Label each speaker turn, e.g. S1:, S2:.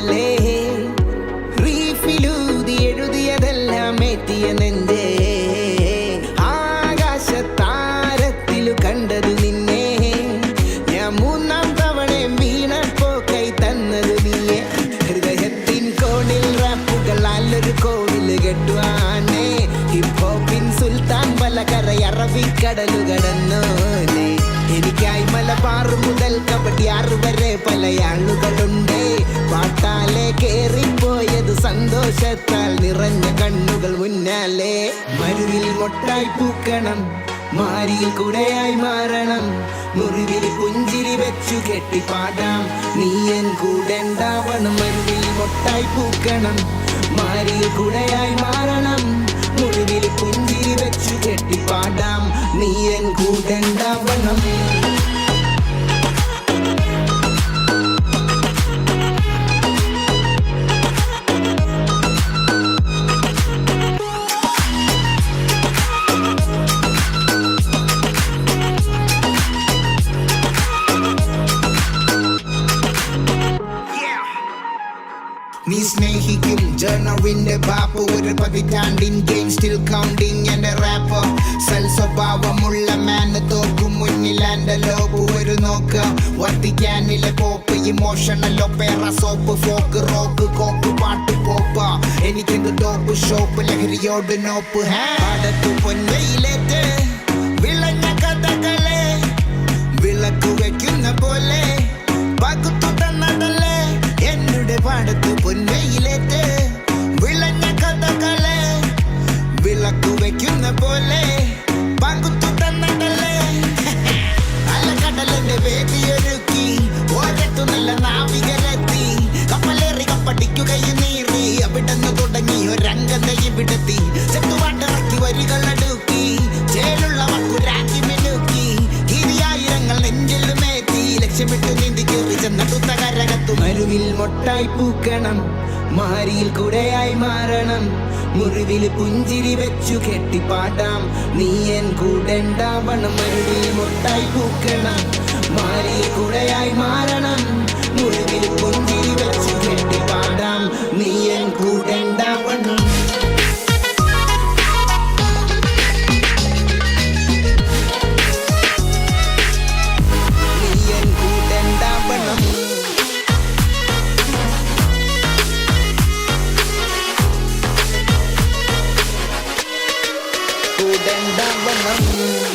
S1: മുന്നാലേ റീഫിലൂതി എഴുതിയതെല്ലാം എത്തിയ നെഞ്ചേ ആകാശത്താരത്തിലു കണ്ടതു നിന്നെ ഞാൻ മൂന്നാം തവണയും വീണപ്പോ കൈ തന്നത് നീയെ ഹൃദയത്തിൻ കോണിൽ റാപ്പുകളാലൊരു കോവില് കെട്ടുവാനേ ഹിപ്ഹോപ്പിൻ സുൽത്താൻ പലകര അറബിക്കടലു കടന്നോനെ എനിക്കായി മലബാർ മുതൽ കബഡിയാറ് വരെ പല ആളുകളുണ്ട് പാട്ടാലെ കേറിപ്പോയത് സന്തോഷത്താൽ നിറഞ്ഞ കണ്ണുകൾ മുന്നാലെ മരുവിൽ മൊട്ടായി പൂക്കണം മാരിയിൽ കുടയായി മാറണം മുറിവിൽ പുഞ്ചിരി വെച്ചു കെട്ടിപ്പാടാം നീയൻ കൂടെണ്ടാവണം മരുവിൽ മൊട്ടായി പൂക്കണം മാരിയിൽ കുടയായി മാറണം മുറിവിൽ പുഞ്ചിരി വെച്ചു കെട്ടിപ്പാടാം നീയൻ കൂടെണ്ടാവണം നീ സ്നേഹിക്കും ജേണവിന്റെ ബാപ്പ് ഒരു പതിറ്റാണ്ടിൻ ഗെയിം സ്റ്റിൽ കൗണ്ടിങ് എന്റെ റാപ്പ് സൽ സ്വഭാവമുള്ള മാന് തോക്കും മുന്നിൽ എന്റെ ലോബ് ഒരു നോക്ക് വർദ്ധിക്കാനിലെ pop emotional opera soap folk rock coke പാട്ട് പോപ്പ് എനിക്കെന്ത് ടോപ്പ് ഷോപ്പ് ലഹരിയോട് നോപ്പ് പാടത്തു പൊന്നയിലേറ്റ് വിളഞ്ഞ കഥകളെ വിളക്കു വെക്കുന്ന പോലെ പകുത്തു തന്നതല്ലേ എന്നുടെ പാടത്തു പൊന്നയിലേറ്റ് വിളഞ്ഞ കഥകളെ വിളക്കു വെക്കുന്ന പോലെ പകുത്തു തന്നതല്ലേ അലകടലിന്റെ വേദിയൊരുക്കി ഓരത്തു നല്ല നാവികരെത്തി കപ്പലേറി കപ്പടിക്കുകയും നീറി അവിടെന്ന് തുടങ്ങി ഒരംഗത്തെ ഇവിടെത്തി ചെത്തുപാട്ടിറക്കി വരികളടുക്കി ചേലുള്ള വക്കുരാക്കി മിനുക്കി ഗിരിയായിരങ്ങൾ നെഞ്ചിലുമേറ്റി ലക്ഷ്യമിട്ട് നീന്തി കയറി ചെന്നടുത്ത കരകത്തു മരുവിൽ മൊട്ടായി പൂക്കണം മാരിയിൽ കുടയായി മാറണം മുറിവിൽ പുഞ്ചിരി വെച്ചു കെട്ടിപ്പാടാം നീയൻ കൂടെണ്ടാവണം മരുവിൽ മൊട്ടായി പൂക്കണം മാരിയിൽ കുടയായി മാറണം മുറിവിൽ പുഞ്ചിരി വെച്ചു കെട്ടിപ്പാടാം നീയൻ കൂടെണ്ടാവണം കൂടെണ്ടാവണം